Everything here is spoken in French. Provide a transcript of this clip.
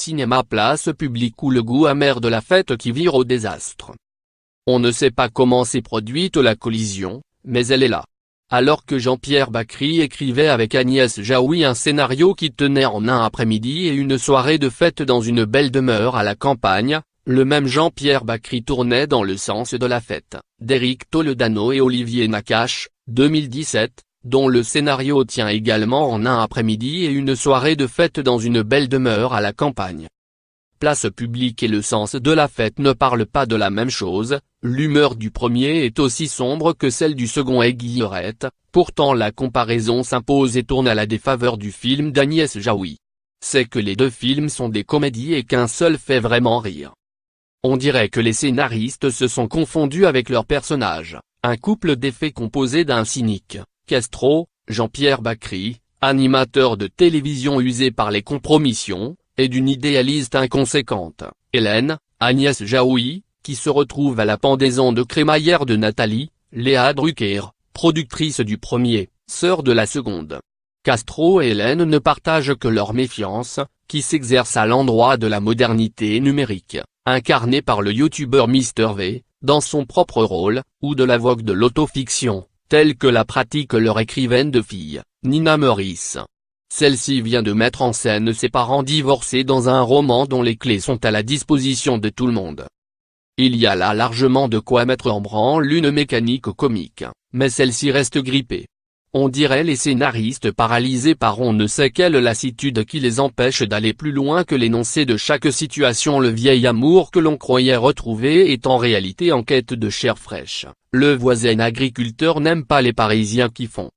cinéma place publique ou le goût amer de la fête qui vire au désastre. On ne sait pas comment s'est produite la collision, mais elle est là. Alors que Jean-Pierre Bacri écrivait avec Agnès Jaoui un scénario qui tenait en un après-midi et une soirée de fête dans une belle demeure à la campagne, le même Jean-Pierre Bacri tournait dans le sens de la fête, d'Éric Toledano et Olivier Nakache, 2017, dont le scénario tient également en un après-midi et une soirée de fête dans une belle demeure à la campagne. Place publique et le sens de la fête ne parlent pas de la même chose, l'humeur du premier est aussi sombre que celle du second et Guillerette, pourtant la comparaison s'impose et tourne à la défaveur du film d'Agnès Jaoui. C'est que les deux films sont des comédies et qu'un seul fait vraiment rire. On dirait que les scénaristes se sont confondus avec leurs personnages, un couple d'effets composé d'un cynique, Castro, Jean-Pierre Bacri, animateur de télévision usé par les compromissions, et d'une idéaliste inconséquente, Hélène, Agnès Jaoui, qui se retrouve à la pendaison de crémaillère de Nathalie, Léa Drucker, productrice du premier, sœur de la seconde. Castro et Hélène ne partagent que leur méfiance, qui s'exerce à l'endroit de la modernité numérique, incarnée par le youtubeur Mister V, dans son propre rôle, ou de la vogue de l'autofiction, telle que la pratique leur écrivaine de filles, Nina Meurice. Celle-ci vient de mettre en scène ses parents divorcés dans un roman dont les clés sont à la disposition de tout le monde. Il y a là largement de quoi mettre en branle une mécanique comique, mais celle-ci reste grippée. On dirait les scénaristes paralysés par on ne sait quelle lassitude qui les empêche d'aller plus loin que l'énoncé de chaque situation. Le vieil amour que l'on croyait retrouver est en réalité en quête de chair fraîche. Le voisin agriculteur n'aime pas les Parisiens qui font.